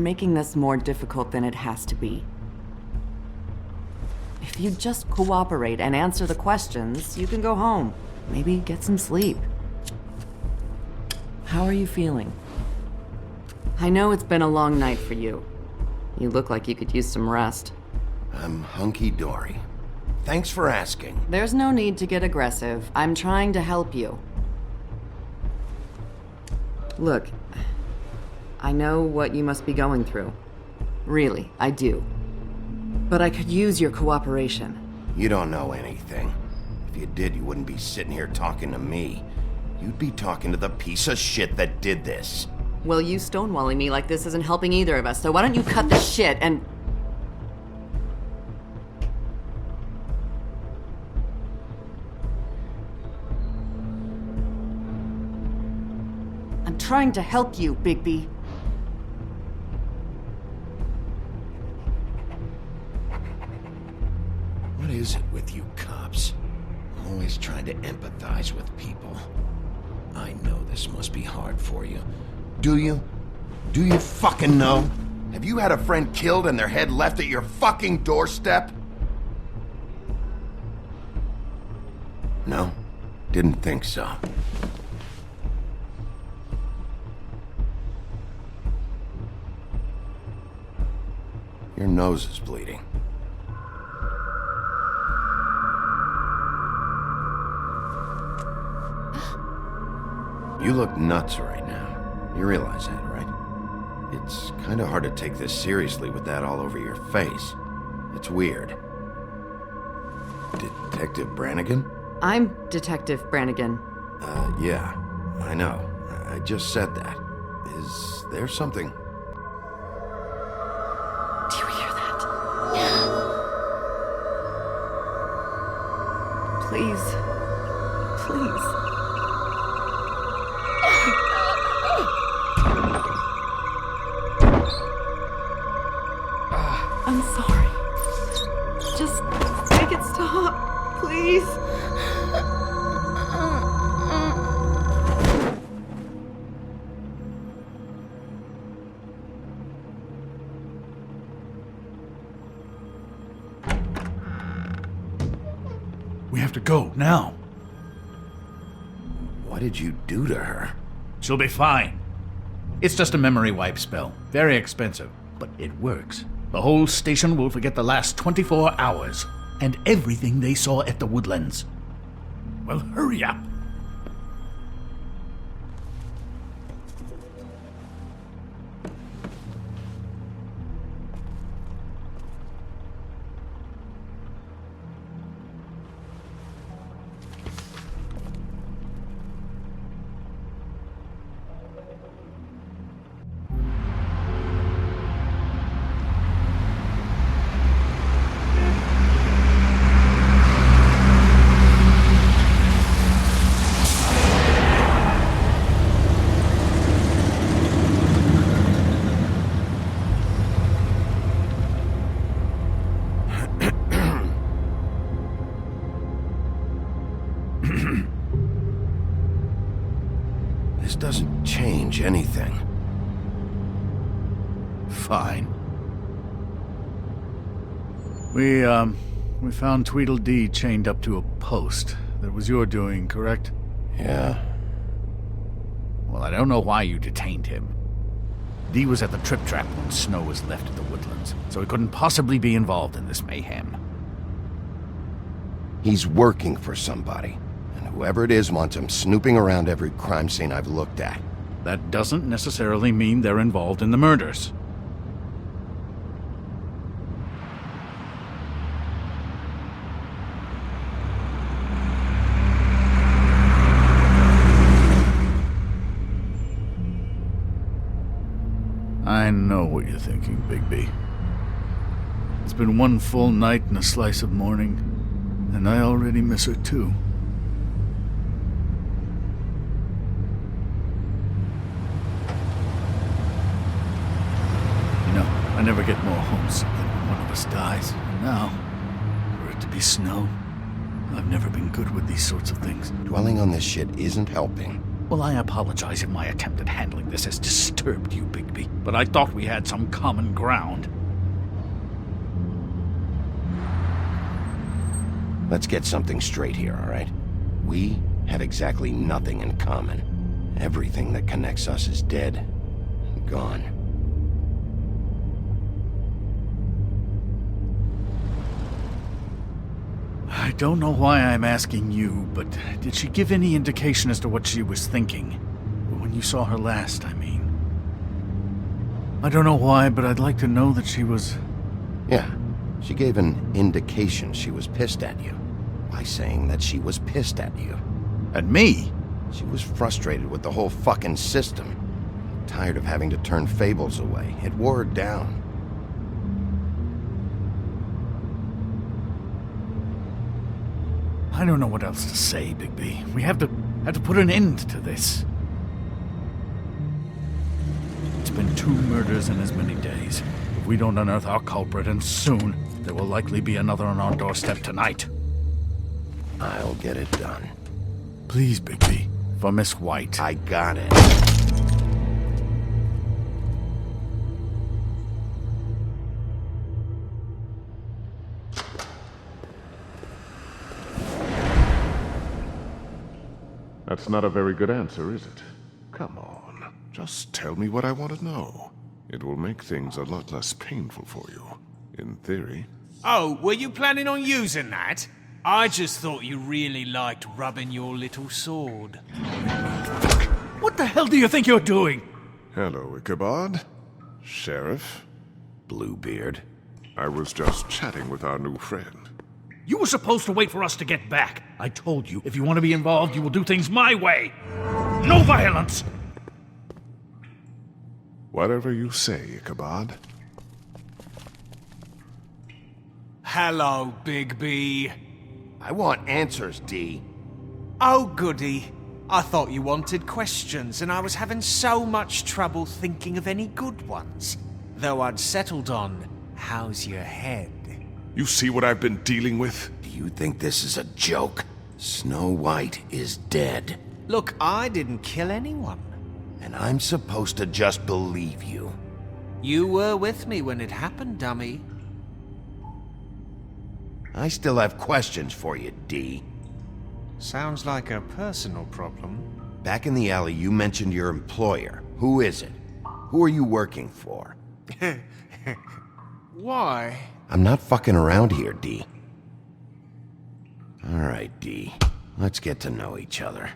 making this more difficult than it has to be. If you just cooperate and answer the questions, you can go home. Maybe get some sleep. How are you feeling? I know it's been a long night for you. You look like you could use some rest. I'm hunky-dory. Thanks for asking. There's no need to get aggressive. I'm trying to help you. Look, I know what you must be going through. Really, I do. But I could use your cooperation. You don't know anything. If you did, you wouldn't be sitting here talking to me. You'd be talking to the piece of shit that did this. Well, you stonewalling me like this isn't helping either of us, so why don't you cut the shit and... I'm trying to help you, Bigby. What is it with you cops? Always trying to empathize with people. I know this must be hard for you. Do you? Do you fucking know? Have you had a friend killed and their head left at your fucking doorstep? No? Didn't think so. Your nose is bleeding. You look nuts right now. You realize that, right? It's kind of hard to take this seriously with that all over your face. It's weird. Detective Brannigan? I'm Detective Brannigan. Yeah, I know. I just said that. Is there something? Do you hear that? Please. Please. I'm sorry. Just make it stop, please. We have to go, now. What did you do to her? She'll be fine. It's just a memory wipe spell. Very expensive, but it works. The whole station will forget the last 24 hours, and everything they saw at the Woodlands. Well, hurry up. This doesn't change anything. Fine. We found Tweedledee chained up to a post. That was your doing, correct? Yeah. Well, I don't know why you detained him. Dee was at the Trip Trap when Snow was left at the Woodlands, so he couldn't possibly be involved in this mayhem. He's working for somebody, and whoever it is wants him snooping around every crime scene I've looked at. That doesn't necessarily mean they're involved in the murders. I know what you're thinking, Bigby. It's been one full night and a slice of morning, and I already miss her too. You know, I never get more homesick than when one of us dies, and now, for it to be Snow, I've never been good with these sorts of things. Dwelling on this shit isn't helping. Well, I apologize if my attempt at handling this has disturbed you, Bigby, but I thought we had some common ground. Let's get something straight here, all right? We have exactly nothing in common. Everything that connects us is dead. Gone. I don't know why I'm asking you, but did she give any indication as to what she was thinking? When you saw her last, I mean. I don't know why, but I'd like to know that she was... Yeah, she gave an indication she was pissed at you. By saying that she was pissed at you. At me? She was frustrated with the whole fucking system. Tired of having to turn Fables away. It wore her down. I don't know what else to say, Bigby. We have to put an end to this. It's been 2 murders in as many days. If we don't unearth our culprit, and soon, there will likely be another on our doorstep tonight. I'll get it done. Please, Bigby. For Miss White. I got it. That's not a very good answer, is it? Come on, just tell me what I want to know. It will make things a lot less painful for you, in theory. Oh, were you planning on using that? I just thought you really liked rubbing your little sword. What the hell do you think you're doing? Hello, Ichabod. Sheriff. Bluebeard. I was just chatting with our new friend. You were supposed to wait for us to get back. I told you, if you want to be involved, you will do things my way. No violence! Whatever you say, Ichabod. Hello, Bigby. I want answers, D. Oh, goody. I thought you wanted questions, and I was having so much trouble thinking of any good ones. Though I'd settled on, how's your head? You see what I've been dealing with? Do you think this is a joke? Snow White is dead. Look, I didn't kill anyone. And I'm supposed to just believe you. You were with me when it happened, dummy. I still have questions for you, D. Sounds like a personal problem. Back in the alley, you mentioned your employer. Who is it? Who are you working for? Why? I'm not fucking around here, D. All right, D. Let's get to know each other.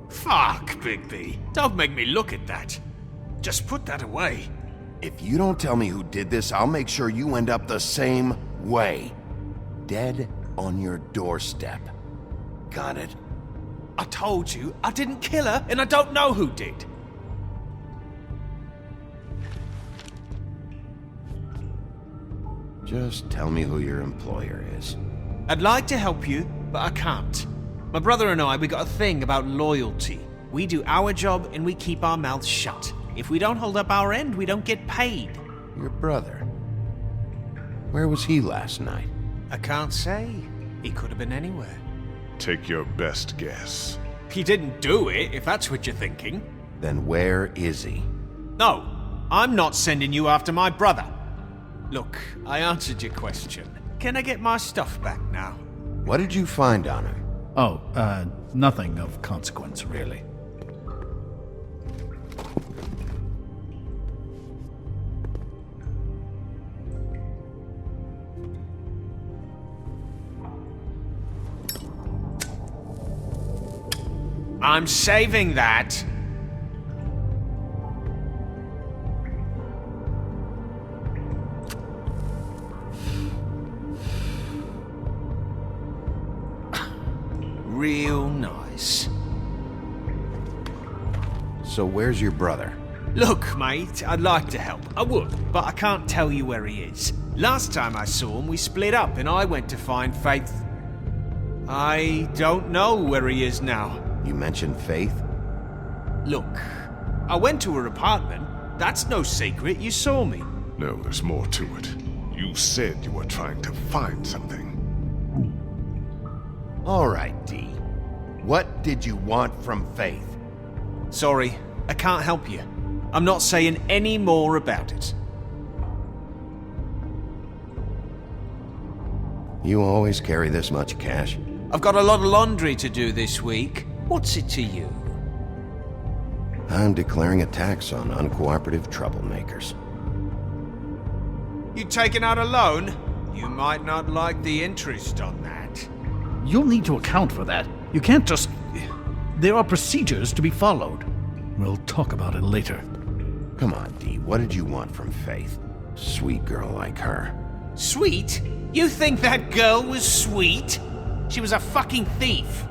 Fuck, Bigby. Don't make me look at that. Just put that away. If you don't tell me who did this, I'll make sure you end up the same way. Dead on your doorstep. Got it? I told you, I didn't kill her, and I don't know who did. Just tell me who your employer is. I'd like to help you, but I can't. My brother and I, we got a thing about loyalty. We do our job and we keep our mouths shut. If we don't hold up our end, we don't get paid. Your brother. Where was he last night? I can't say. He could have been anywhere. Take your best guess. He didn't do it, if that's what you're thinking. Then where is he? No, I'm not sending you after my brother. Look, I answered your question. Can I get my stuff back now? What did you find on him? Oh, nothing of consequence, really. I'm saving that. Real nice. So where's your brother? Look, mate, I'd like to help. I would, but I can't tell you where he is. Last time I saw him, we split up and I went to find Faith. I don't know where he is now. You mentioned Faith? Look, I went to her apartment. That's no secret, you saw me. No, there's more to it. You said you were trying to find something. All right, Dee. What did you want from Faith? Sorry, I can't help you. I'm not saying any more about it. You always carry this much cash? I've got a lot of laundry to do this week. What's it to you? I'm declaring a tax on uncooperative troublemakers. You taking out a loan? You might not like the interest on that. You'll need to account for that. You can't just... There are procedures to be followed. We'll talk about it later. Come on, Dee, what did you want from Faith? Sweet girl like her. Sweet? You think that girl was sweet? She was a fucking thief.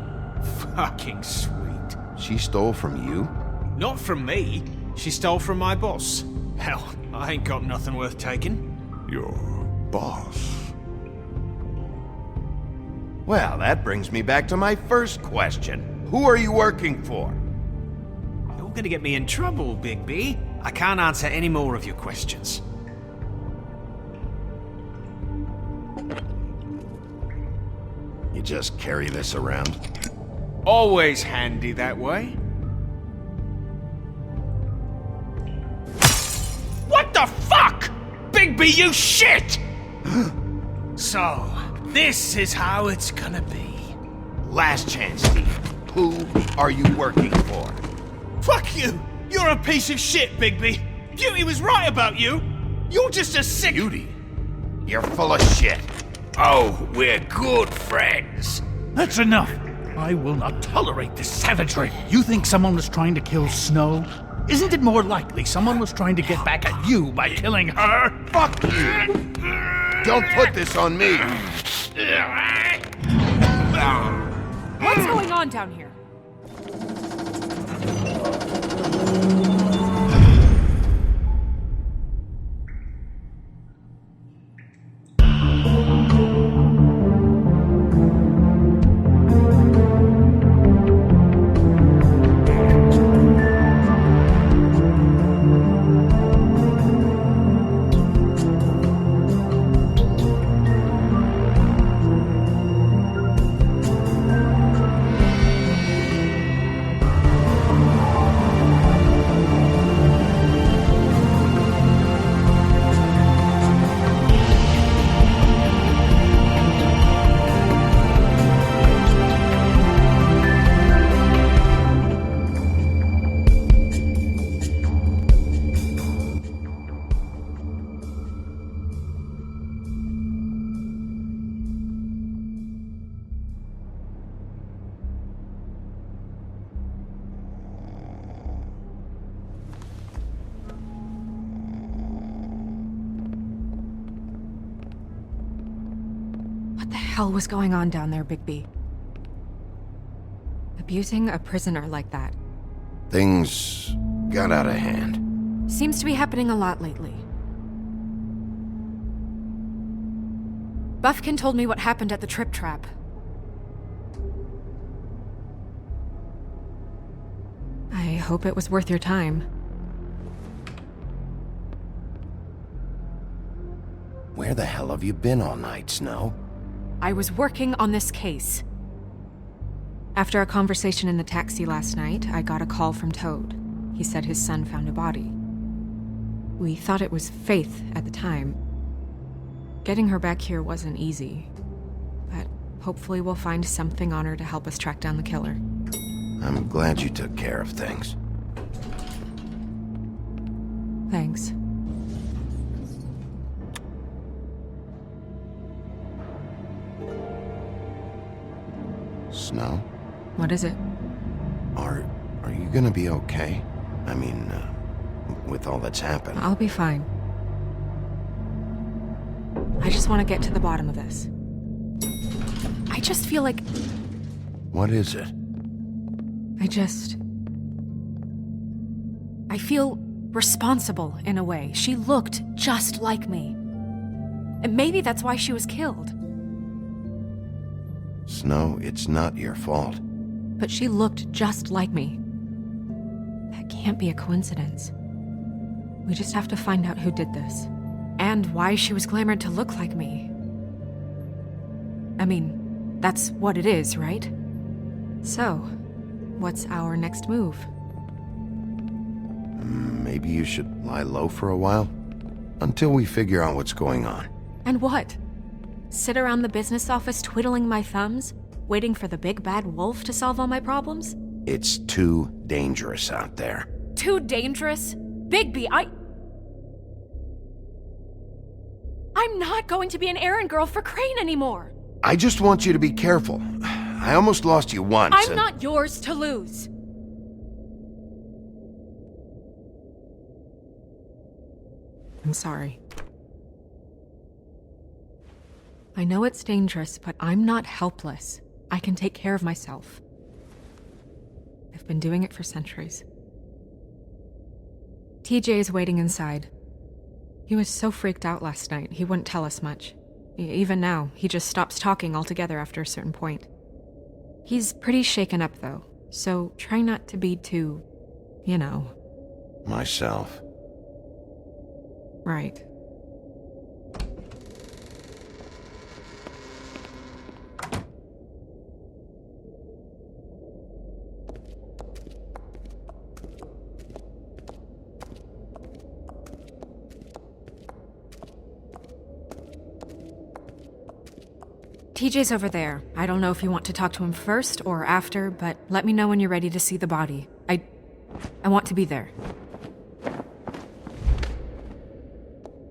Fucking sweet. She stole from you? Not from me. She stole from my boss. Hell, I ain't got nothing worth taking. Your boss. Well, that brings me back to my first question. Who are you working for? You're gonna get me in trouble, Bigby. I can't answer any more of your questions. You just carry this around? Always handy that way. What the fuck? Bigby, you shit! So, this is how it's gonna be. Last chance, Dee. Who are you working for? Fuck you! You're a piece of shit, Bigby! Beauty was right about you! You're just a sick... Beauty? You're full of shit. Oh, we're good friends. That's enough! I will not tolerate this savagery. You think someone was trying to kill Snow? Isn't it more likely someone was trying to get back at you by killing her? Fuck you! Don't put this on me! What's going on down here? What the hell was going on down there, Bigby? Abusing a prisoner like that. Things got out of hand. Seems to be happening a lot lately. Buffkin told me what happened at the Trip Trap. I hope it was worth your time. Where the hell have you been all night, Snow? I was working on this case. After a conversation in the taxi last night, I got a call from Toad. He said his son found a body. We thought it was Faith at the time. Getting her back here wasn't easy, but hopefully we'll find something on her to help us track down the killer. I'm glad you took care of things. Thanks. Snow? What is it? Are you gonna be okay? I mean, with all that's happened. I'll be fine. I just want to get to the bottom of this. I just feel like... What is it? I feel responsible in a way. She looked just like me. And maybe that's why she was killed. Snow, it's not your fault. But she looked just like me. That can't be a coincidence. We just have to find out who did this. And why she was glamored to look like me. I mean, that's what it is, right? So, what's our next move? Maybe you should lie low for a while? Until we figure out what's going on. And what? Sit around the business office twiddling my thumbs, waiting for the big bad wolf to solve all my problems? It's too dangerous out there. Too dangerous? Bigby, I'm not going to be an errand girl for Crane anymore! I just want you to be careful. I almost lost you once. I'm not yours to lose. I'm sorry. I know it's dangerous, but I'm not helpless. I can take care of myself. I've been doing it for centuries. TJ is waiting inside. He was so freaked out last night, he wouldn't tell us much. Even now, he just stops talking altogether after a certain point. He's pretty shaken up, though, so try not to be too, you know. Myself. Right. TJ's over there. I don't know if you want to talk to him first or after, but let me know when you're ready to see the body. I want to be there.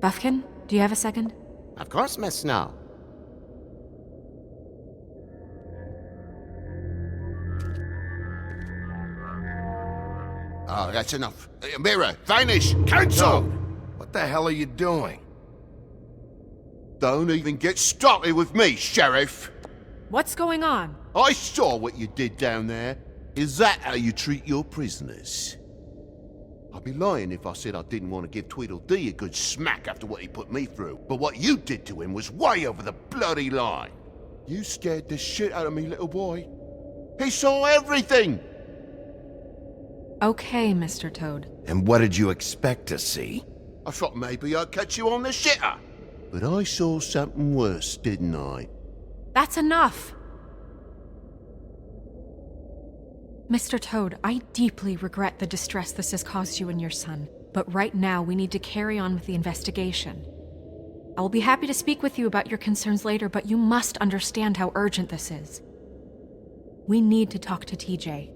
Buffkin, do you have a second? Of course, Miss Snow. Oh, that's enough. Mirror, vanish! Cancel! What the hell are you doing? Don't even get started with me, Sheriff! What's going on? I saw what you did down there. Is that how you treat your prisoners? I'd be lying if I said I didn't want to give Tweedledee a good smack after what he put me through. But what you did to him was way over the bloody line. You scared the shit out of me, little boy. He saw everything! Okay, Mr. Toad. And what did you expect to see? I thought maybe I'd catch you on the shitter. But I saw something worse, didn't I? That's enough! Mr. Toad, I deeply regret the distress this has caused you and your son, but right now we need to carry on with the investigation. I will be happy to speak with you about your concerns later, but you must understand how urgent this is. We need to talk to TJ.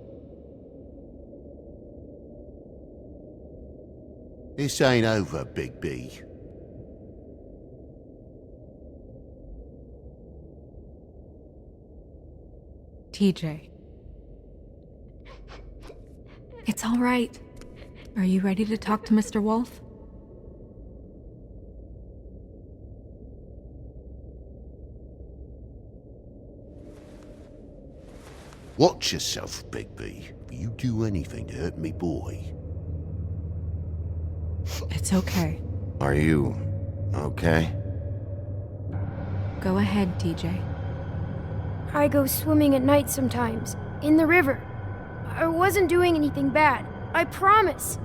This ain't over, Big B. TJ. It's all right. Are you ready to talk to Mr. Wolf? Watch yourself, Big B. You do anything to hurt me, boy. It's okay. Are you okay? Go ahead, TJ. I go swimming at night sometimes, in the river. I wasn't doing anything bad, I promise.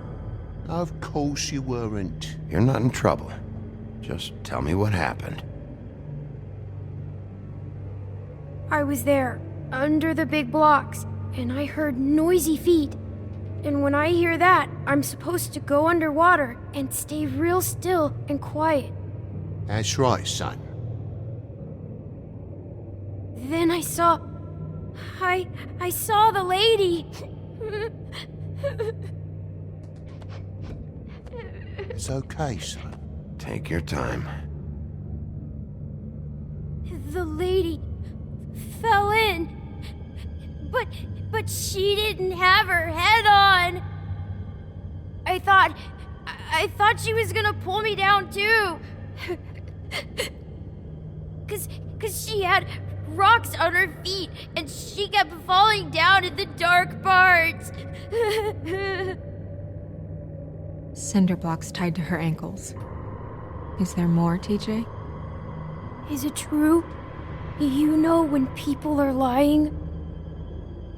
Of course you weren't. You're not in trouble. Just tell me what happened. I was there, under the big blocks, and I heard noisy feet. And when I hear that, I'm supposed to go underwater and stay real still and quiet. That's right, son. Then I saw the lady. It's okay, son. Take your time. The lady fell in. But she didn't have her head on. I thought she was gonna pull me down too. Cause she had rocks on her feet and she kept falling down in the dark parts. Cinder blocks tied to her ankles. Is there more, TJ? Is it true? You know when people are lying?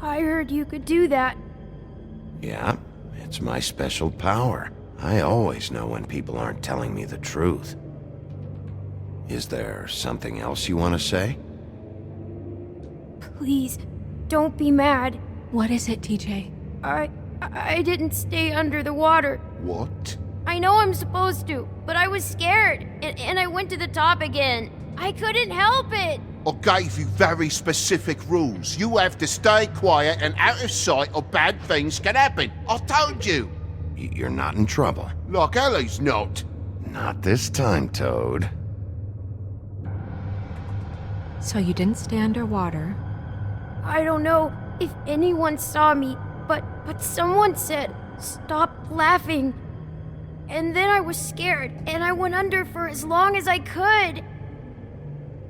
I heard you could do that. Yeah, it's my special power. I always know when people aren't telling me the truth. Is there something else you want to say? Please, don't be mad. What is it, TJ? I didn't stay under the water. What? I know I'm supposed to, but I was scared, and I went to the top again. I couldn't help it. I gave you very specific rules. You have to stay quiet and out of sight or bad things can happen. I told you. You're not in trouble. Like Ellie's not. Not this time, Toad. So you didn't stay underwater. I don't know if anyone saw me, but someone said, "Stop laughing." And then I was scared, and I went under for as long as I could.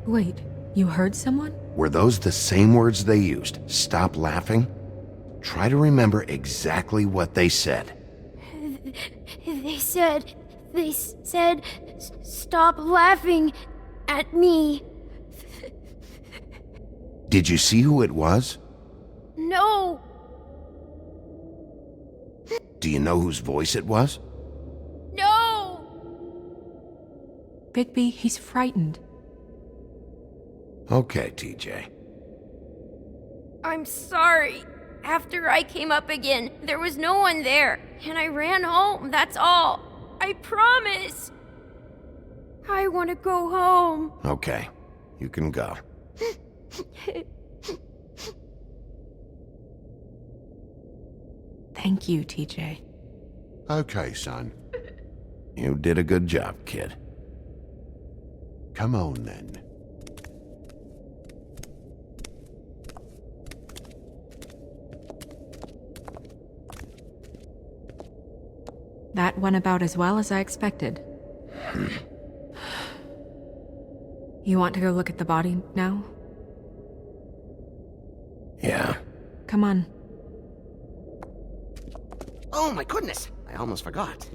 Wait, you heard someone? Were those the same words they used? Stop laughing? Try to remember exactly what they said. They said, "Stop laughing at me." Did you see who it was? No. Do you know whose voice it was? No. Bigby, he's frightened. Okay, TJ. I'm sorry. After I came up again, there was no one there, and I ran home, that's all. I promise. I want to go home. Okay, you can go. Thank you, TJ. Okay, son. You did a good job, kid. Come on, then. That went about as well as I expected. You want to go look at the body now? Yeah. Come on. Oh my goodness, I almost forgot.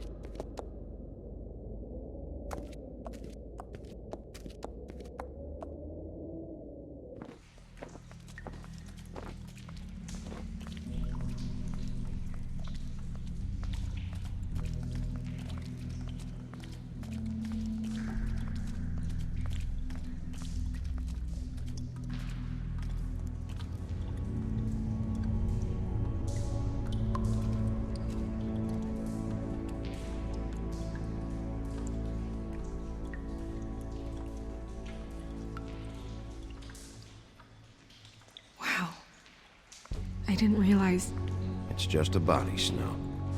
I didn't realize... It's just a body, Snow.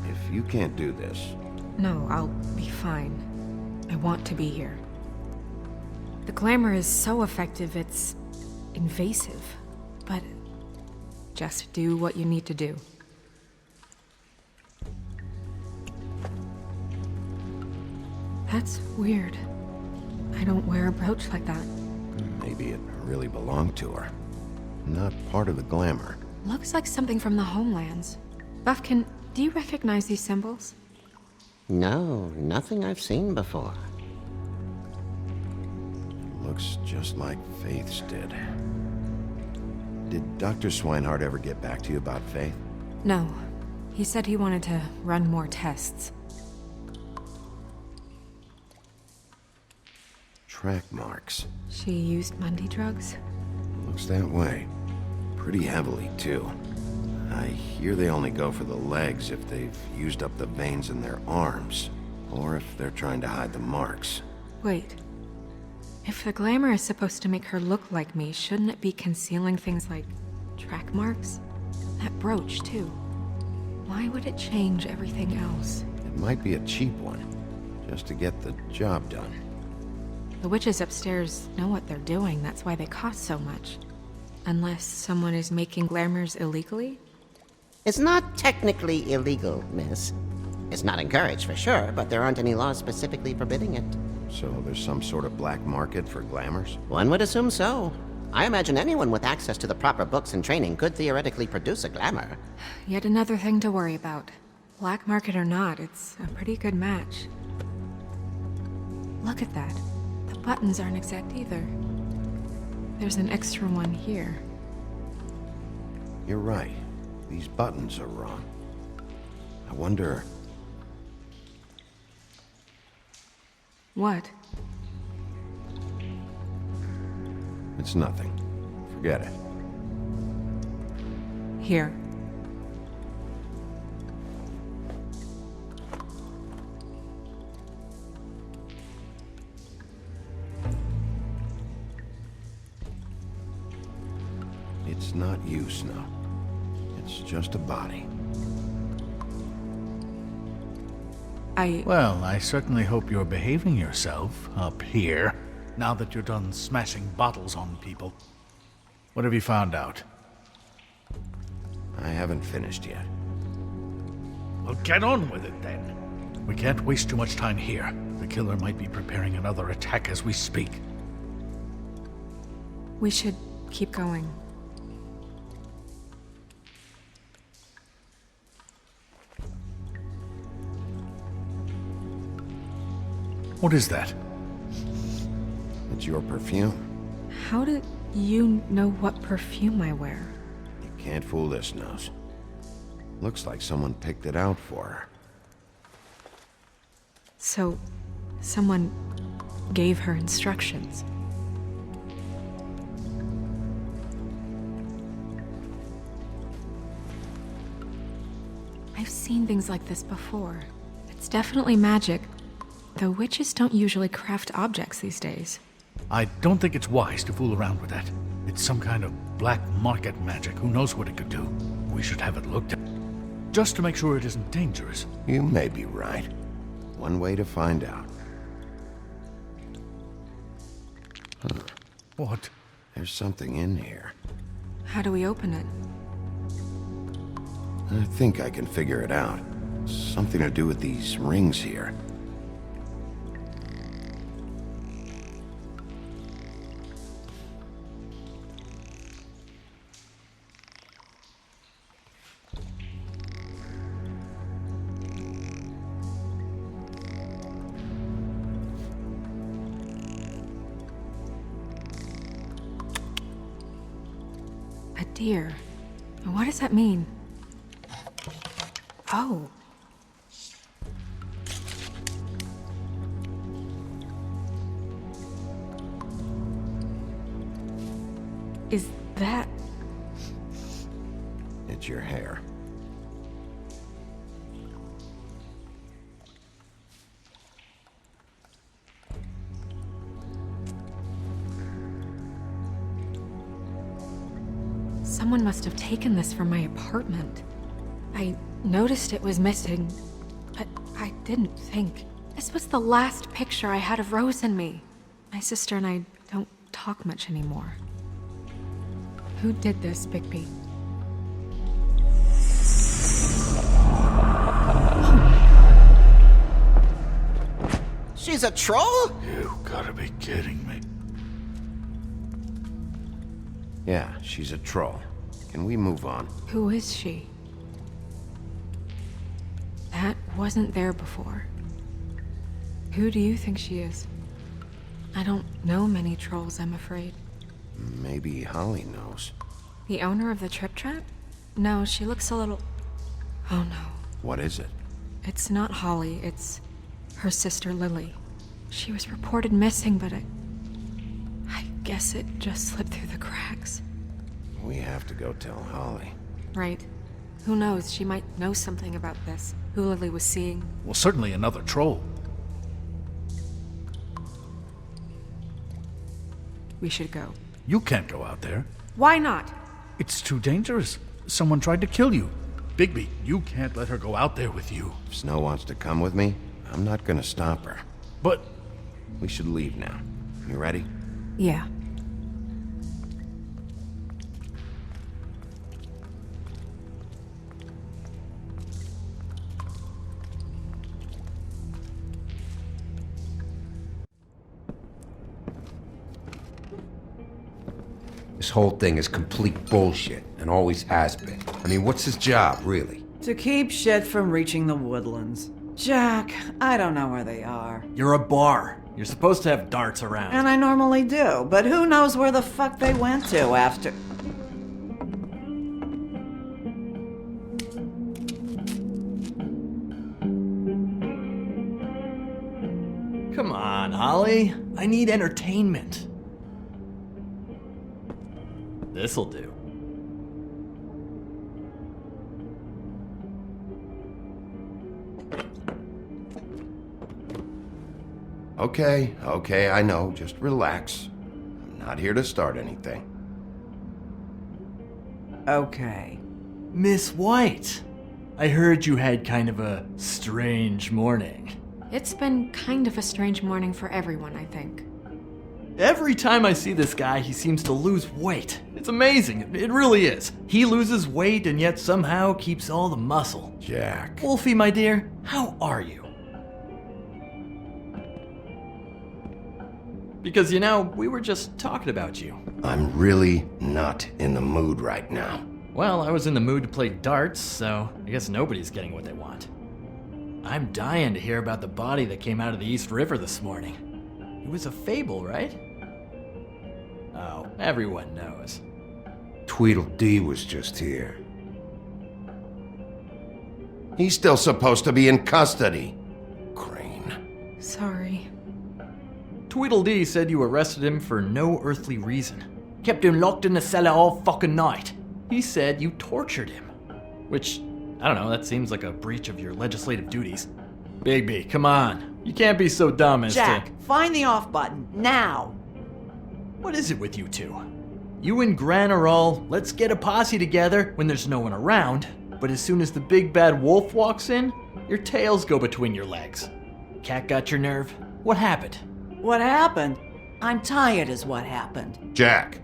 If you can't do this... No, I'll be fine. I want to be here. The glamour is so effective, it's invasive. But just do what you need to do. That's weird. I don't wear a brooch like that. Maybe it really belonged to her. Not part of the glamour. Looks like something from the homelands. Buffkin, do you recognize these symbols? No, nothing I've seen before. Looks just like Faith's did. Did Dr. Swinehart ever get back to you about Faith? No. He said he wanted to run more tests. Track marks. She used Mundy drugs? Looks that way. Pretty heavily, too. I hear they only go for the legs if they've used up the veins in their arms, or if they're trying to hide the marks. Wait. If the glamour is supposed to make her look like me, shouldn't it be concealing things like track marks? That brooch, too. Why would it change everything else? It might be a cheap one, just to get the job done. The witches upstairs know what they're doing, that's why they cost so much. Unless someone is making glamours illegally? It's not technically illegal, miss. It's not encouraged for sure, but there aren't any laws specifically forbidding it. So there's some sort of black market for glamours? One would assume so. I imagine anyone with access to the proper books and training could theoretically produce a glamour. Yet another thing to worry about. Black market or not, it's a pretty good match. Look at that. The buttons aren't exact either. There's an extra one here. You're right. These buttons are wrong. I wonder... What? It's nothing. Forget it. Here. It's not you, Snow. It's just a body. Well, I certainly hope you're behaving yourself up here, now that you're done smashing bottles on people. What have you found out? I haven't finished yet. Well, get on with it then. We can't waste too much time here. The killer might be preparing another attack as we speak. We should keep going. What is that? It's your perfume. How did you know what perfume I wear? You can't fool this nose. Looks like someone picked it out for her. So, someone gave her instructions. I've seen things like this before. It's definitely magic, though witches don't usually craft objects these days. I don't think it's wise to fool around with that. It's some kind of black market magic. Who knows what it could do? We should have it looked at, just to make sure it isn't dangerous. You may be right. One way to find out. Huh. What? There's something in here. How do we open it? I think I can figure it out. Something to do with these rings here. A deer. What does that mean? Oh. Is that... It's your hair. Someone must have taken this from my apartment. I noticed it was missing, but I didn't think. This was the last picture I had of Rose and me. My sister and I don't talk much anymore. Who did this, Bigby? She's a troll? You gotta be kidding me. Yeah, she's a troll. Can we move on? Who is she? That wasn't there before. Who do you think she is? I don't know many trolls, I'm afraid. Maybe Holly knows. The owner of the Trip Trap? No, she looks a little... Oh no. What is it? It's not Holly, it's her sister Lily. She was reported missing, but I guess it just slipped through the cracks. We have to go tell Holly. Right. Who knows, she might know something about this. Who Lily was seeing. Well, certainly another troll. We should go. You can't go out there. Why not? It's too dangerous. Someone tried to kill you. Bigby, you can't let her go out there with you. If Snow wants to come with me, I'm not gonna stop her. But... We should leave now. You ready? Yeah. This whole thing is complete bullshit, and always has been. I mean, what's his job, really? To keep shit from reaching the woodlands. Jack, I don't know where they are. You're a bar. You're supposed to have darts around. And I normally do, but who knows where the fuck they went to after... Come on. Holly. I need entertainment. This'll do. Okay, I know. Just relax. I'm not here to start anything. Okay. Miss White, I heard you had kind of a strange morning. It's been kind of a strange morning for everyone, I think. Every time I see this guy, he seems to lose weight. It's amazing. It really is. He loses weight and yet somehow keeps all the muscle. Jack. Wolfie, my dear, how are you? Because, you know, we were just talking about you. I'm really not in the mood right now. Well, I was in the mood to play darts, so I guess nobody's getting what they want. I'm dying to hear about the body that came out of the East River this morning. It was a fable, right? Oh, everyone knows. Tweedledee was just here. He's still supposed to be in custody. Crane. Sorry. Tweedledee said you arrested him for no earthly reason. Kept him locked in the cellar all fucking night. He said you tortured him. Which, I don't know, that seems like a breach of your legislative duties. Bigby, come on. You can't be so dumb as Jack, find the off button, now! What is it with you two? You and Gran are all, let's get a posse together when there's no one around, but as soon as the big bad wolf walks in, your tails go between your legs. Cat got your nerve? What happened? What happened? I'm tired is what happened. Jack.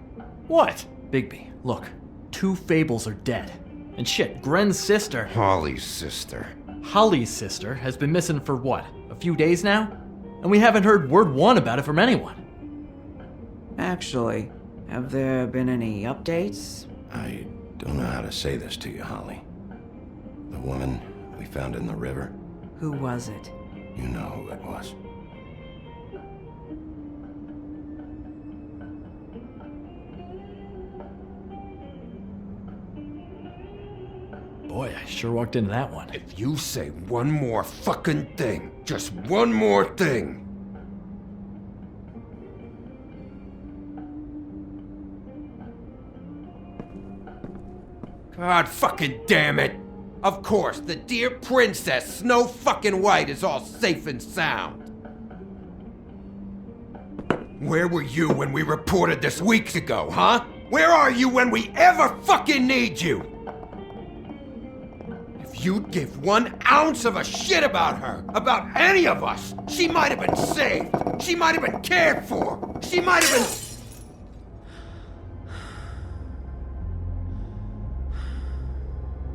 What? Bigby, look. 2 fables are dead. And shit, Gren's sister... Holly's sister. Holly's sister has been missing for what? A few days now? And we haven't heard word one about it from anyone. Actually, have there been any updates? I don't know how to say this to you, Holly. The woman we found in the river. Who was it? You know who it was. Boy, I sure walked into that one. If you say one more fucking thing, just one more thing. God fucking damn it! Of course, the dear princess, Snow fucking White, is all safe and sound. Where were you when we reported this weeks ago, huh? Where are you when we ever fucking need you? If you'd give 1 ounce of a shit about her, about any of us, she might have been saved. She might have been cared for. She might have been...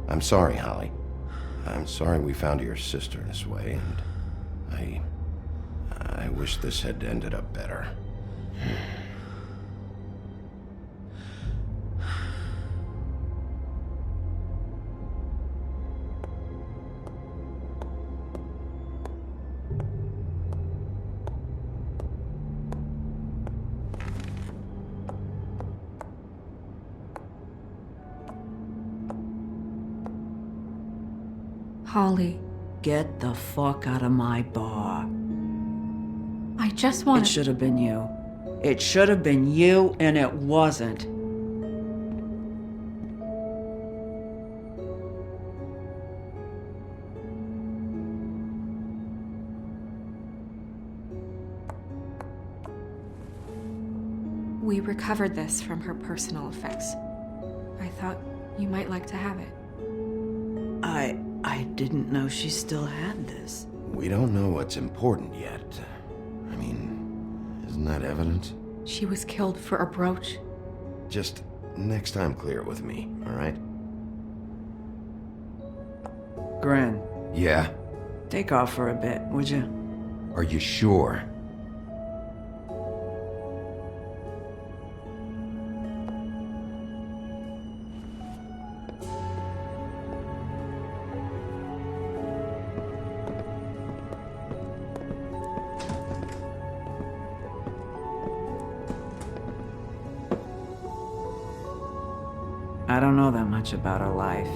I'm sorry, Holly. I'm sorry we found your sister this way, and I wish this had ended up better. Holly, Get the fuck out of my bar. I just want It should have been you. It should have been you, and it wasn't. We recovered this from her personal effects. I thought you might like to have it. I didn't know she still had this. We don't know what's important yet. I mean, isn't that evidence? She was killed for a brooch. Just next time clear it with me, all right? Gren, Yeah? take off for a bit, would you? Are you sure? I don't know that much about her life.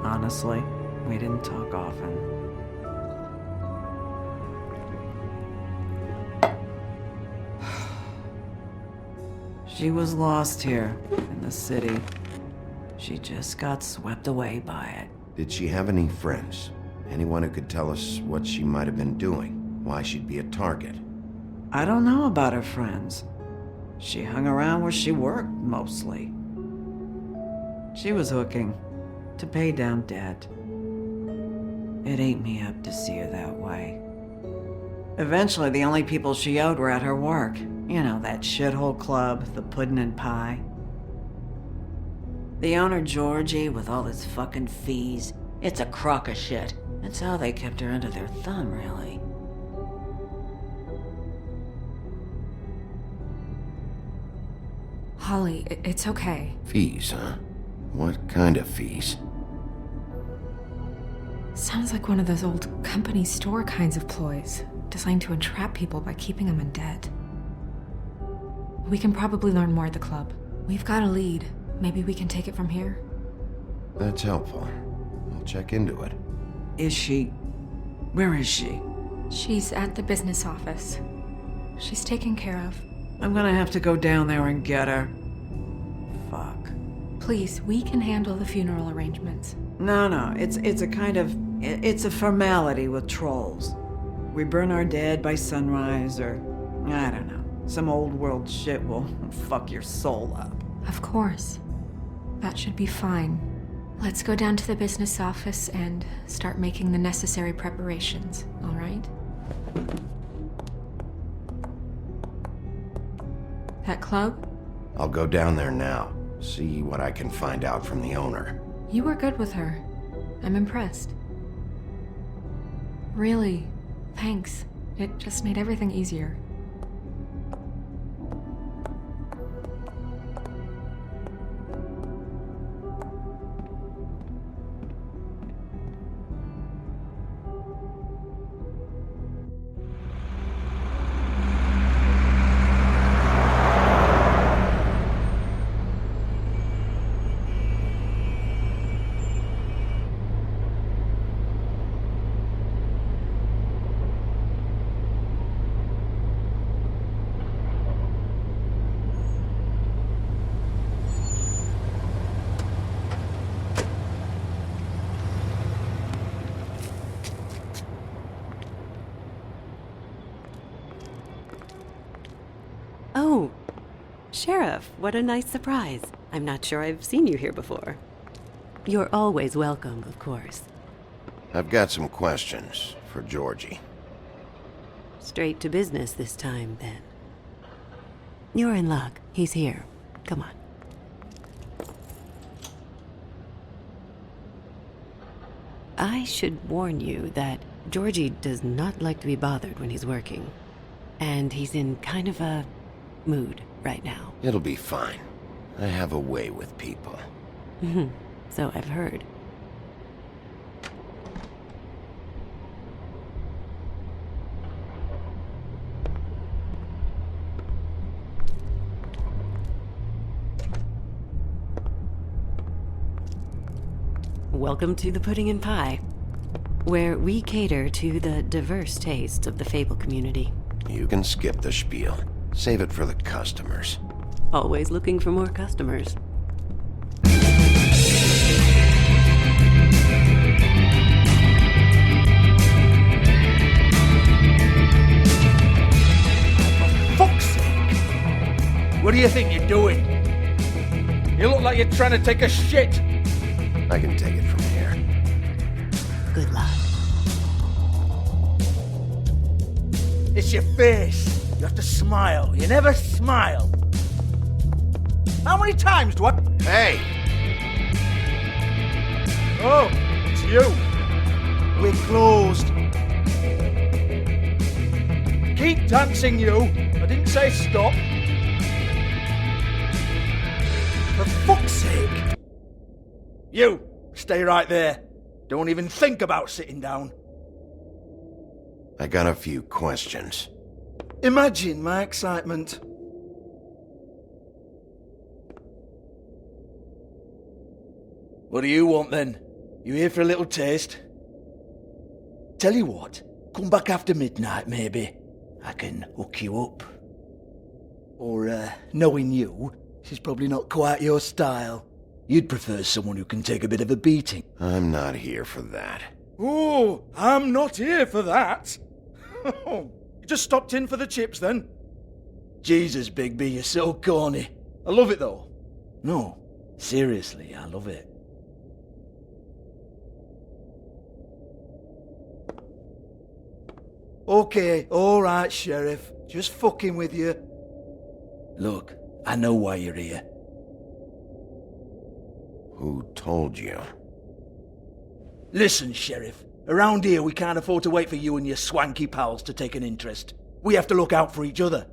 Honestly, we didn't talk often. She was lost here, in the city. She just got swept away by it. Did she have any friends? Anyone who could tell us what she might have been doing? Why she'd be a target? I don't know about her friends. She hung around where she worked, mostly. She was hooking to pay down debt. It ate me up to see her that way. Eventually, the only people she owed were at her work. You know, that shithole club, the Puddin' and Pie. The owner, Georgie, with all his fucking fees, it's a crock of shit. That's how they kept her under their thumb, really. Holly, it's okay. Fees, huh? What kind of fees? Sounds like one of those old company store kinds of ploys, designed to entrap people by keeping them in debt. We can probably learn more at the club. We've got a lead. Maybe we can take it from here? That's helpful. I'll check into it. Is she... Where is she? She's at the business office. She's taken care of. I'm gonna have to go down there and get her. Fuck. Please, we can handle the funeral arrangements. No, it's a kind of... It's a formality with trolls. We burn our dead by sunrise, or... I don't know. Some old world shit will fuck your soul up. Of course. That should be fine. Let's go down to the business office and start making the necessary preparations, all right? That club? I'll go down there now. See what I can find out from the owner. You were good with her. I'm impressed. Really, thanks. It just made everything easier. Oh, Sheriff, what a nice surprise. I'm not sure I've seen you here before. You're always welcome, of course. I've got some questions for Georgie. Straight to business this time, then. You're in luck. He's here. Come on. I should warn you that Georgie does not like to be bothered when he's working. And he's in kind of a mood right now. It'll be fine. I have a way with people. So I've heard. Welcome to the Pudding and Pie, where we cater to the diverse tastes of the Fable community. You can skip the spiel. Save it for the customers. Always looking for more customers. Fuck's sake! What do you think you're doing? You look like you're trying to take a shit. I can take it from here. Good luck. It's your face. You have to smile. You never smile. How many times do I... Hey! Oh, it's you. We're closed. Keep dancing, you. I didn't say stop. For fuck's sake. You, stay right there. Don't even think about sitting down. I got a few questions. Imagine my excitement. What do you want then? You here for a little taste? Tell you what, come back after midnight maybe. I can hook you up. Or, knowing you, she's probably not quite your style. You'd prefer someone who can take a bit of a beating. I'm not here for that. Oh, I'm not here for that. You just stopped in for the chips then? Jesus, Bigby, you're so corny. I love it though. No, seriously, I love it. Okay, alright, Sheriff. Just fucking with you. Look, I know why you're here. Who told you? Listen, Sheriff. Around here, we can't afford to wait for you and your swanky pals to take an interest. We have to look out for each other.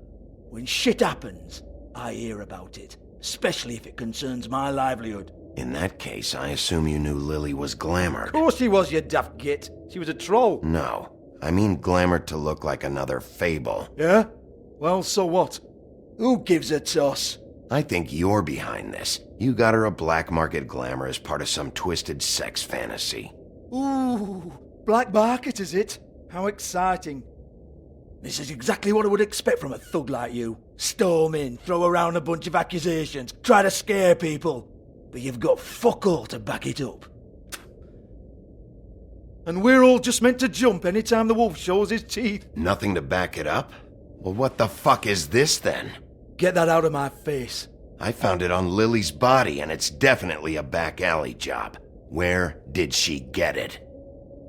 When shit happens, I hear about it. Especially if it concerns my livelihood. In that case, I assume you knew Lily was glamored. Of course she was, you daft git. She was a troll. No. I mean glamored to look like another fable. Yeah? Well, so what? Who gives a toss? I think you're behind this. You got her a black market glamour as part of some twisted sex fantasy. Ooh, black market is it? How exciting. This is exactly what I would expect from a thug like you. Storm in, throw around a bunch of accusations, try to scare people. But you've got fuck all to back it up. And we're all just meant to jump anytime the wolf shows his teeth. Nothing to back it up? Well, what the fuck is this then? Get that out of my face. I found it on Lily's body, and it's definitely a back alley job. Where did she get it?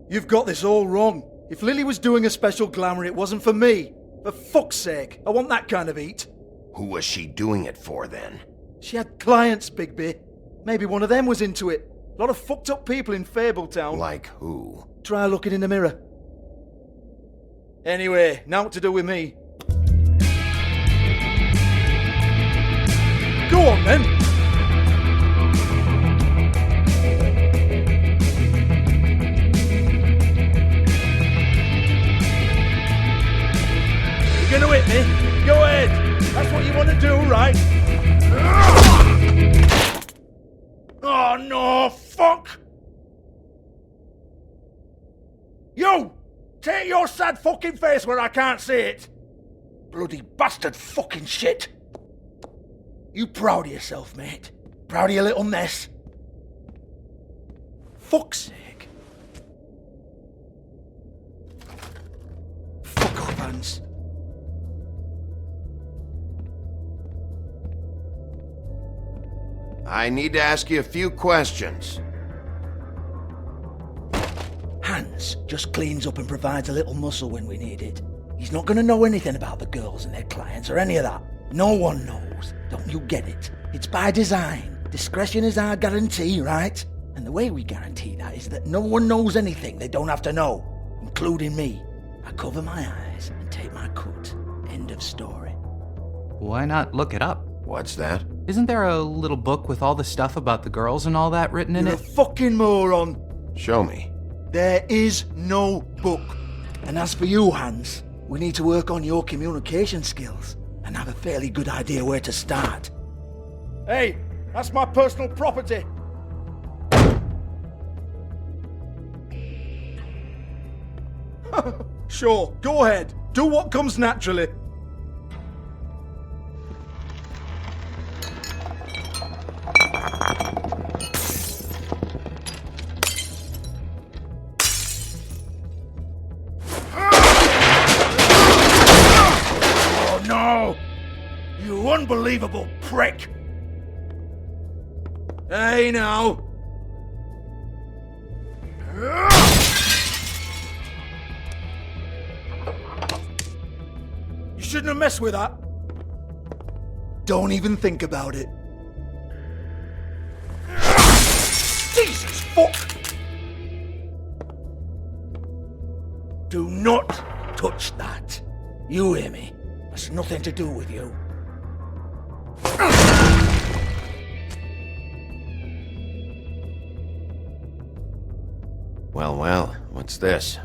You've got this all wrong. If Lily was doing a special glamour, it wasn't for me. For fuck's sake, I want that kind of eat. Who was she doing it for, then? She had clients, Bigby. Maybe one of them was into it. A lot of fucked up people in Fabletown. Like who? Try looking in the mirror. Anyway, now what to do with me? Go on, then. You're gonna hit me? Go ahead. That's what you want to do, right? Oh, no, fuck! You! Take your sad fucking face where I can't see it! Bloody bastard fucking shit! You proud of yourself, mate? Proud of your little mess? Fuck's sake. Fuck off, Hans. I need to ask you a few questions. Hans just cleans up and provides a little muscle when we need it. He's not going to know anything about the girls and their clients or any of that. No one knows. Don't you get it? It's by design. Discretion is our guarantee, right? And the way we guarantee that is that no one knows anything they don't have to know, including me. I cover my eyes and take my cut. End of story. Why not look it up? What's that? Isn't there a little book with all the stuff about the girls and all that written in You're it? a fucking moron. Show me. There is no book. And as for you, Hans, we need to work on your communication skills and have a fairly good idea where to start. Hey, that's my personal property. Sure, go ahead. Do what comes naturally. Oh no! You unbelievable prick! Hey now! You shouldn't have messed with that. Don't even think about it. Jesus fuck! Do not touch that. You hear me? That's nothing to do with you. Well, what's this?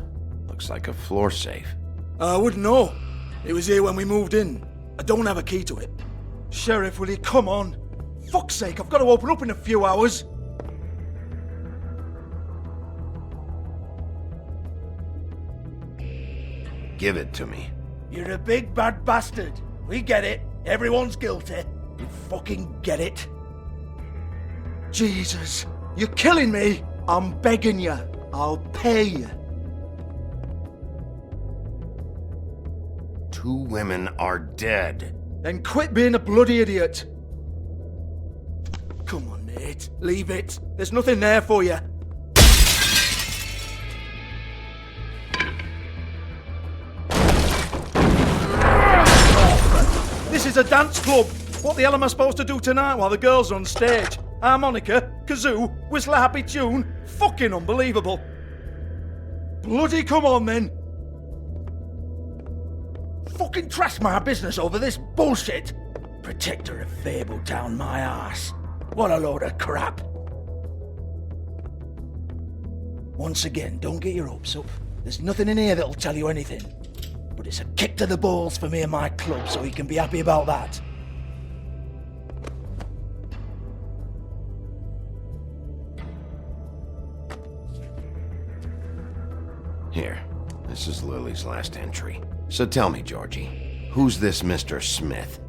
Looks like a floor safe. I wouldn't know. It was here when we moved in. I don't have a key to it. Sheriff, will you come on? Fuck's sake, I've got to open up in a few hours. Give it to me. You're a big bad bastard. We get it. Everyone's guilty. You fucking get it? Jesus, you're killing me. I'm begging you. I'll pay you. 2 women are dead. Then quit being a bloody idiot. Come on, mate. Leave it. There's nothing there for you. This is a dance club. What the hell am I supposed to do tonight while the girls are on stage? Harmonica, kazoo, whistle a happy tune? Fucking unbelievable. Bloody come on then. Fucking trash my business over this bullshit. Protector of Fabletown, my ass. What a load of crap. Once again, don't get your hopes up. There's nothing in here that'll tell you anything. But it's a kick to the balls for me and my club, so you can be happy about that. Here, this is Lily's last entry. So tell me, Georgie, who's this Mr. Smith?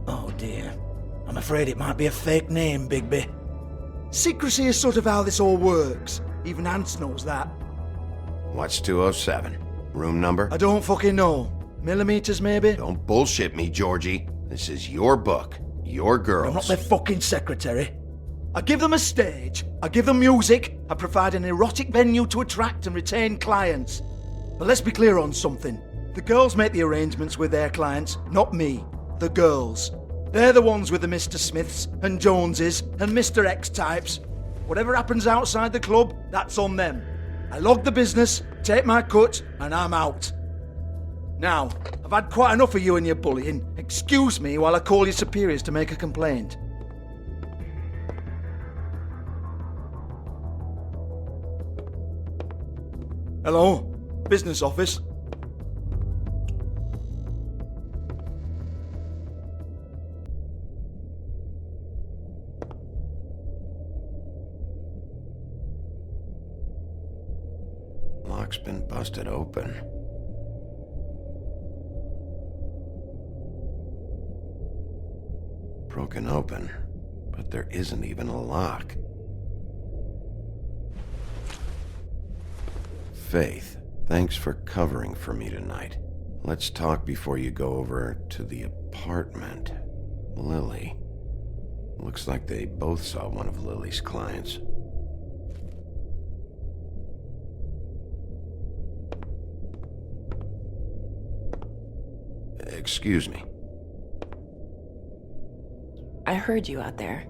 Oh dear. I'm afraid it might be a fake name, Bigby. Secrecy is sort of how this all works. Even Ants knows that. What's 207? Room number? I don't fucking know. Millimeters, maybe? Don't bullshit me, Georgie. This is your book. Your girls. I'm not their fucking secretary. I give them a stage. I give them music. I provide an erotic venue to attract and retain clients. But let's be clear on something. The girls make the arrangements with their clients, not me. The girls. They're the ones with the Mr. Smiths and Joneses and Mr. X types. Whatever happens outside the club, that's on them. I log the business, take my cut, and I'm out. Now, I've had quite enough of you and your bullying. Excuse me while I call your superiors to make a complaint. Hello? Business office? Lock's been busted open. Broken open, but there isn't even a lock. Faith, thanks for covering for me tonight. Let's talk before you go over to the apartment. Lily. Looks like they both saw one of Lily's clients. Excuse me. I heard you out there.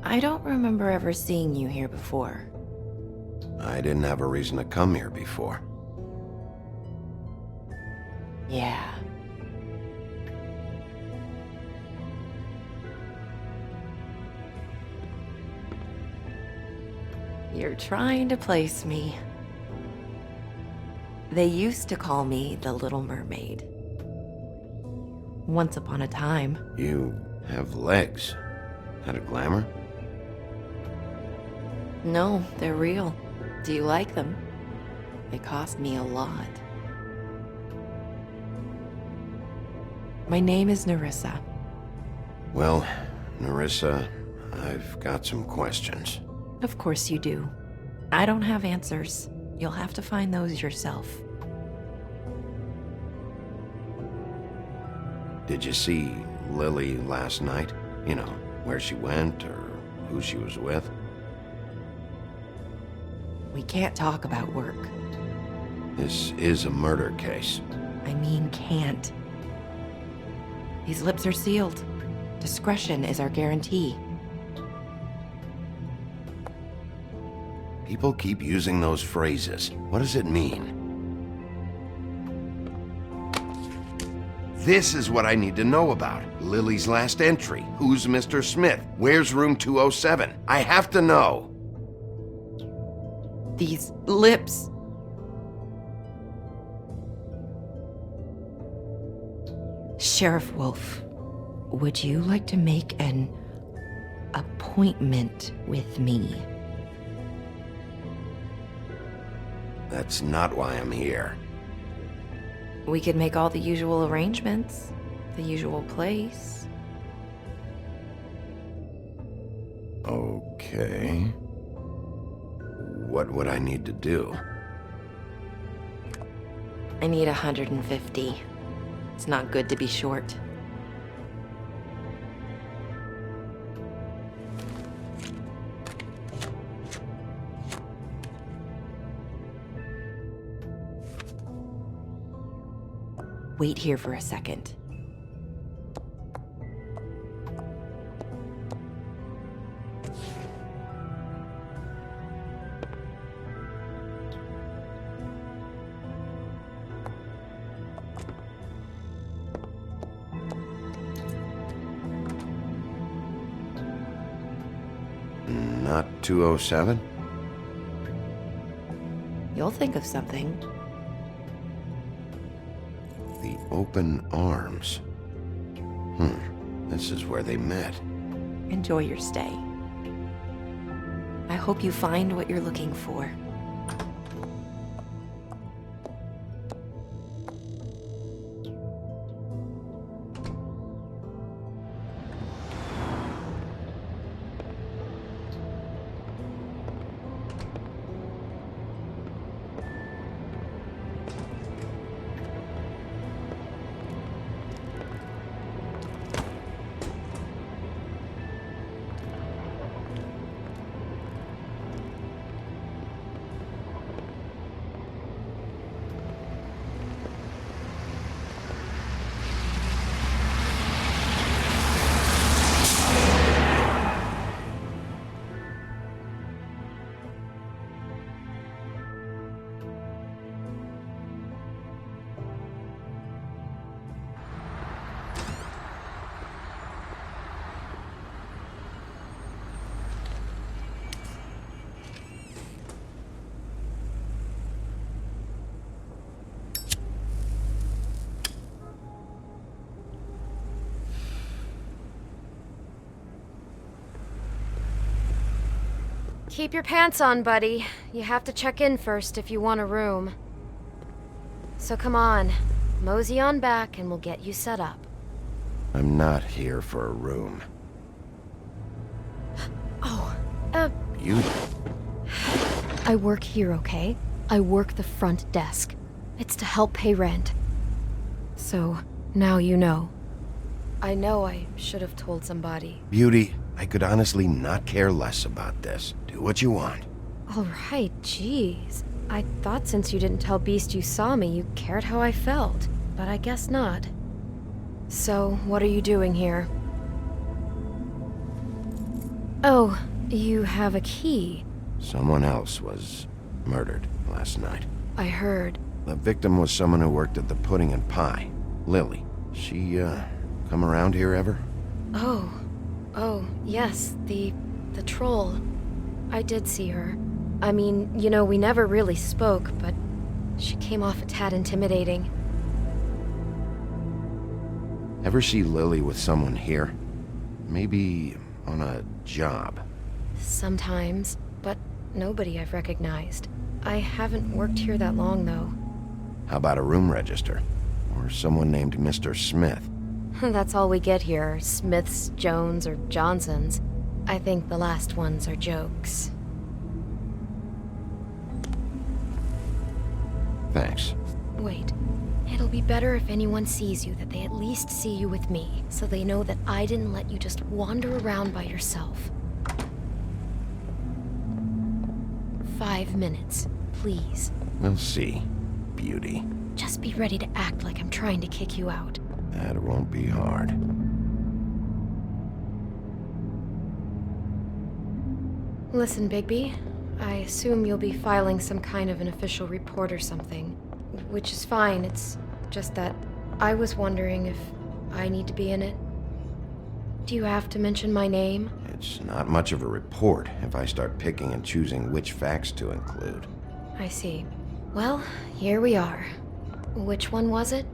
I don't remember ever seeing you here before. I didn't have a reason to come here before. Yeah. You're trying to place me. They used to call me the Little Mermaid. Once upon a time. You have legs. Had a glamour? No, they're real. Do you like them? They cost me a lot. My name is Nerissa. Well, Nerissa, I've got some questions. Of course you do. I don't have answers. You'll have to find those yourself. Did you see Lily last night? You know, where she went or who she was with? We can't talk about work. This is a murder case. I mean, can't. These lips are sealed. Discretion is our guarantee. People keep using those phrases. What does it mean? This is what I need to know about. Lily's last entry. Who's Mr. Smith? Where's room 207? I have to know. These lips. Sheriff Wolf, would you like to make an appointment with me? That's not why I'm here. We could make all the usual arrangements, the usual place. Okay. What would I need to do? I need 150. It's not good to be short. Wait here for a second. Not 207? You'll think of something. The Open Arms. This is where they met. Enjoy your stay. I hope you find what you're looking for. Keep your pants on, buddy. You have to check in first if you want a room. So come on, mosey on back and we'll get you set up. I'm not here for a room. Oh, You... I work here, okay? I work the front desk. It's to help pay rent. So, now you know. I know I should have told somebody. Beauty, I could honestly not care less about this. Do what you want. All right, jeez. I thought since you didn't tell Beast you saw me, you cared how I felt. But I guess not. So, what are you doing here? Oh, you have a key. Someone else was murdered last night. I heard. The victim was someone who worked at the Pudding and Pie. Lily. She, come around here ever? Oh, yes, the troll. I did see her. I mean, you know, we never really spoke, but she came off a tad intimidating. Ever see Lily with someone here? Maybe on a job. Sometimes, but nobody I've recognized. I haven't worked here that long, though. How about a room register? Or someone named Mr. Smith? That's all we get here, Smiths, Jones, or Johnsons. I think the last ones are jokes. Thanks. Wait. It'll be better if anyone sees you that they at least see you with me, so they know that I didn't let you just wander around by yourself. 5 minutes, please. We'll see, Beauty. Just be ready to act like I'm trying to kick you out. That won't be hard. Listen, Bigby. I assume you'll be filing some kind of an official report or something. Which is fine, it's just that I was wondering if I need to be in it. Do you have to mention my name? It's not much of a report if I start picking and choosing which facts to include. I see. Well, here we are. Which one was it?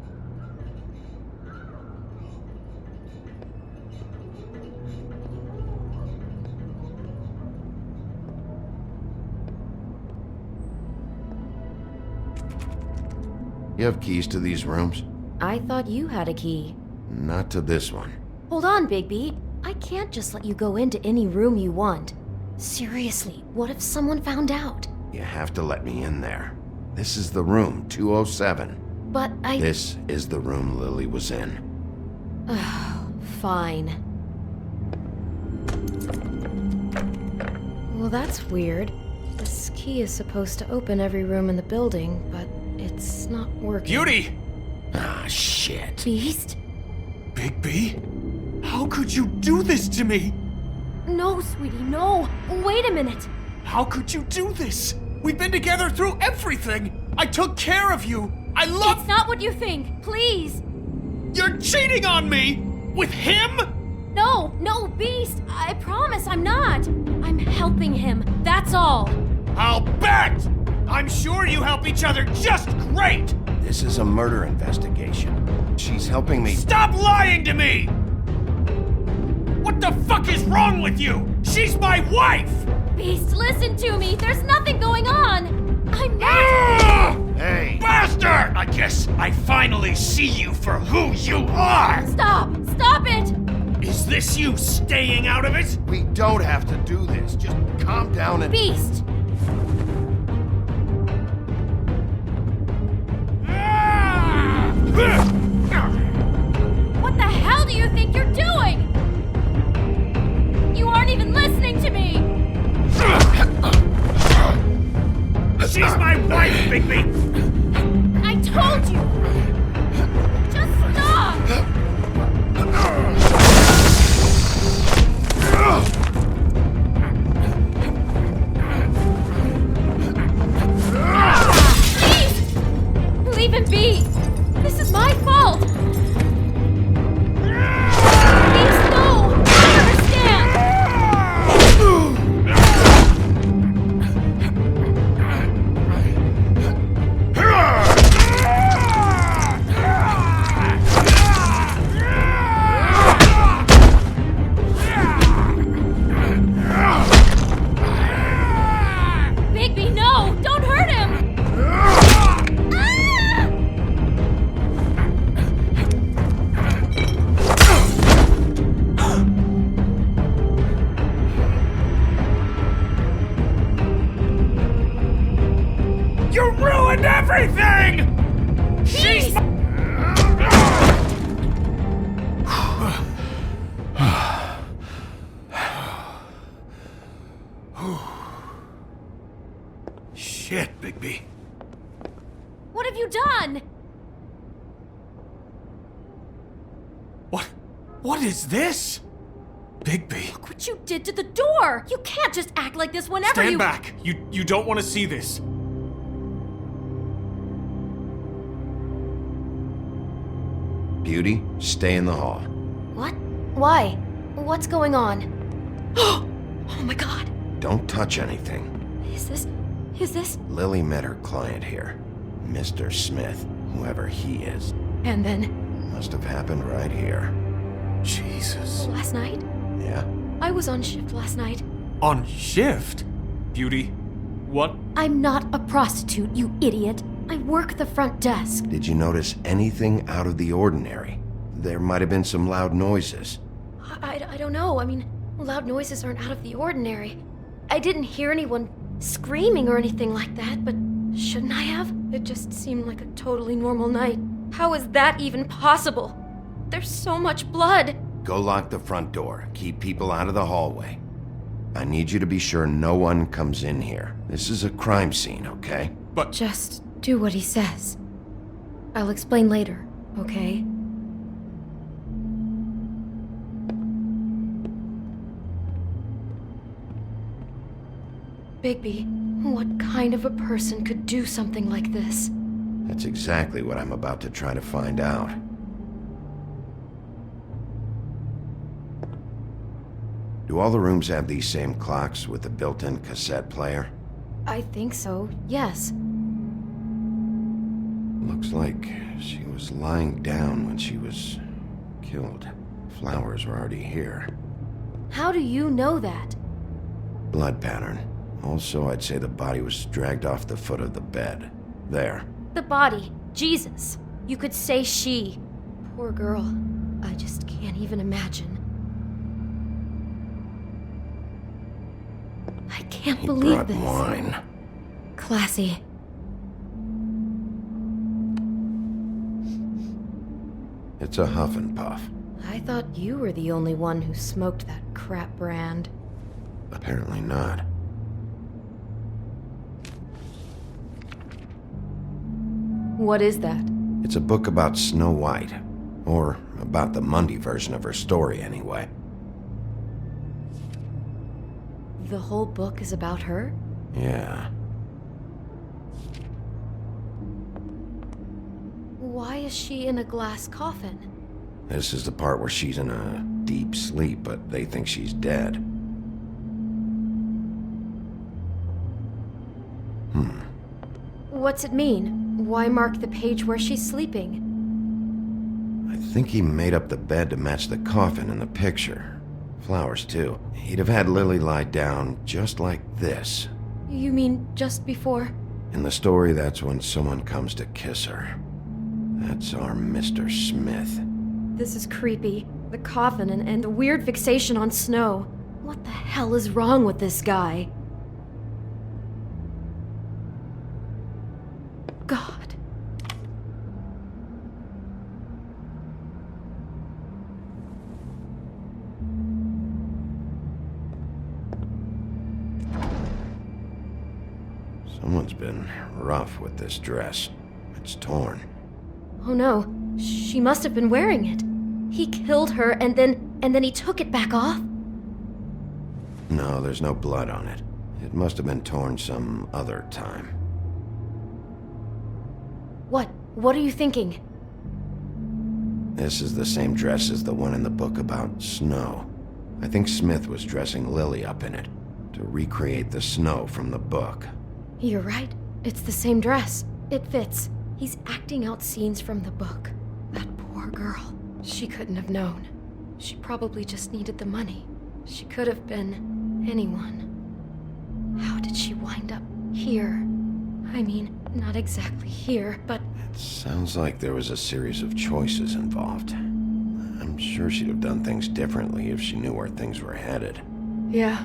You have keys to these rooms? I thought you had a key. Not to this one. Hold on, Bigby. I can't just let you go into any room you want. Seriously, what if someone found out? You have to let me in there. This is the room, 207. But This is the room Lily was in. Fine. Well, that's weird. This key is supposed to open every room in the building, but it's not working. Beauty! Ah, shit. Beast? Bigby? How could you do this to me? No, sweetie, no. Wait a minute. How could you do this? We've been together through everything. I took care of you. I love... It's not what you think. Please. You're cheating on me! With him? No, Beast. I promise I'm not. I'm helping him. That's all. I'll bet! I'm sure you help each other just great! This is a murder investigation. She's helping me... Stop lying to me! What the fuck is wrong with you? She's my wife! Beast, listen to me. There's nothing going on. I'm not... Hey! Bastard! I guess I finally see you for who you are! Stop! Stop it! Is this you staying out of it? We don't have to do this. Just calm down and... Beast! What the hell do you think you're doing? You aren't even listening to me! She's my wife, Bigby! I told you! Just stop! Please! Leave him be! This is my fault! Please, no! I understand! Bigby, no! Don't hurt him! You ruined everything! She's Shit, Bigby. What have you done? What is this? Bigby. Look what you did to the door! You can't just act like this whenever Stand you- back. You don't want to see this. Beauty, stay in the hall. What? Why? What's going on? Oh my god! Don't touch anything. Is this? Lily met her client here. Mr. Smith, whoever he is. And then, Must have happened right here. Jesus. last night? Yeah? I was on shift last night. On shift? Beauty, what? I'm not a prostitute, you idiot. I work the front desk. Did you notice anything out of the ordinary? There might have been some loud noises. I don't know. I mean, loud noises aren't out of the ordinary. I didn't hear anyone screaming or anything like that, but shouldn't I have? It just seemed like a totally normal night. How is that even possible? There's so much blood. Go lock the front door. Keep people out of the hallway. I need you to be sure no one comes in here. This is a crime scene, okay? But just do what he says. I'll explain later, okay? Bigby, what kind of a person could do something like this? That's exactly what I'm about to try to find out. Do all the rooms have these same clocks with the built-in cassette player? I think so, yes. Looks like she was lying down when she was killed. Flowers were already here. How do you know that? Blood pattern. Also, I'd say the body was dragged off the foot of the bed. There. The body. Jesus, you could say she. Poor girl. I just can't even imagine. I can't believe brought this. wine. Classy. It's a huff and puff. I thought you were the only one who smoked that crap brand. Apparently not. What is that? It's a book about Snow White. Or about the Mundy version of her story, anyway. The whole book is about her? Yeah. Why is she in a glass coffin? This is the part where she's in a deep sleep, but they think she's dead. What's it mean? Why mark the page where she's sleeping? I think he made up the bed to match the coffin in the picture. Flowers, too. He'd have had Lily lie down just like this. You mean just before? In the story, that's when someone comes to kiss her. That's our Mr. Smith. This is creepy. The coffin and the weird fixation on Snow. What the hell is wrong with this guy? God. Someone's been rough with this dress. It's torn. Oh no, she must have been wearing it. He killed her and then he took it back off? No, there's no blood on it. It must have been torn some other time. What are you thinking? This is the same dress as the one in the book about Snow. I think Smith was dressing Lily up in it to recreate the Snow from the book. You're right. It's the same dress. It fits. He's acting out scenes from the book. That poor girl. She couldn't have known. She probably just needed the money. She could have been anyone. How did she wind up here? I mean, not exactly here, but... It sounds like there was a series of choices involved. I'm sure she'd have done things differently if she knew where things were headed. Yeah.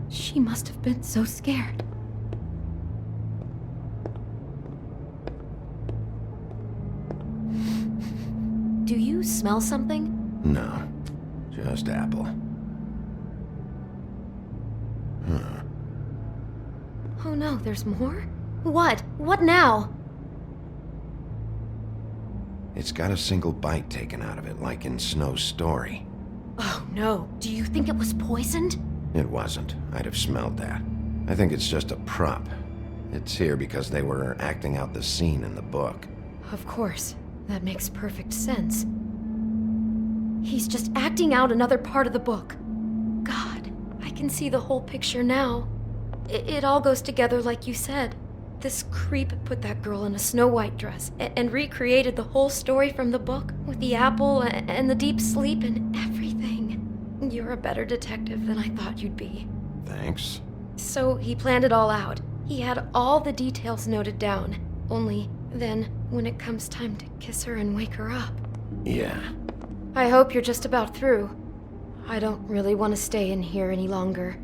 She must have been so scared. Do you smell something? No, just apple. Huh. Oh no, there's more? What? What now? It's got a single bite taken out of it, like in Snow's story. Oh no, do you think it was poisoned? It wasn't. I'd have smelled that. I think it's just a prop. It's here because they were acting out the scene in the book. Of course. That makes perfect sense. He's just acting out another part of the book. God, I can see the whole picture now. It all goes together like you said. This creep put that girl in a Snow White dress and recreated the whole story from the book with the apple and the deep sleep and everything. You're a better detective than I thought you'd be. Thanks. So he planned it all out. He had all the details noted down. Only then, when it comes time to kiss her and wake her up. Yeah. I hope you're just about through. I don't really want to stay in here any longer.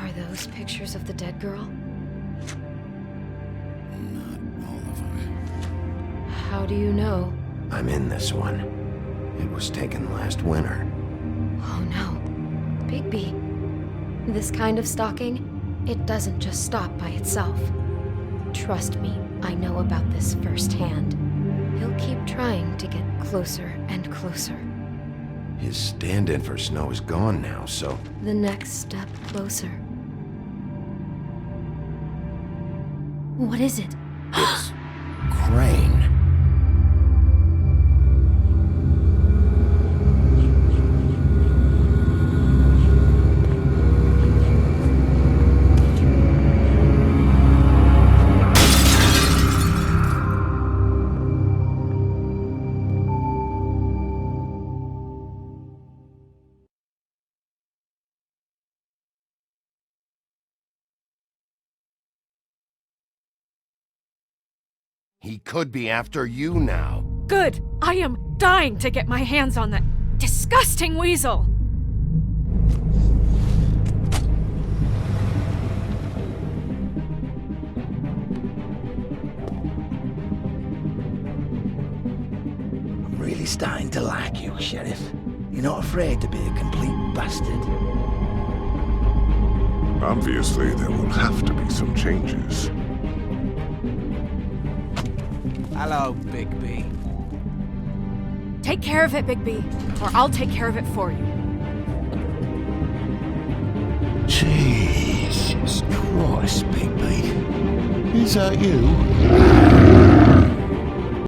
Are those pictures of the dead girl? Not all of them. How do you know? I'm in this one. It was taken last winter. Oh no. Bigby. This kind of stalking, it doesn't just stop by itself. Trust me, I know about this firsthand. He'll keep trying to get closer and closer. His stand-in for Snow is gone now, so... The next step closer. What is it? It's... Crane. He could be after you now. Good. I am dying to get my hands on that disgusting weasel. I'm really starting to like you, Sheriff. You're not afraid to be a complete bastard. Obviously, there will have to be some changes. Hello, Big B. Take care of it, Big B, or I'll take care of it for you. Jesus Christ, Big B. Is that you?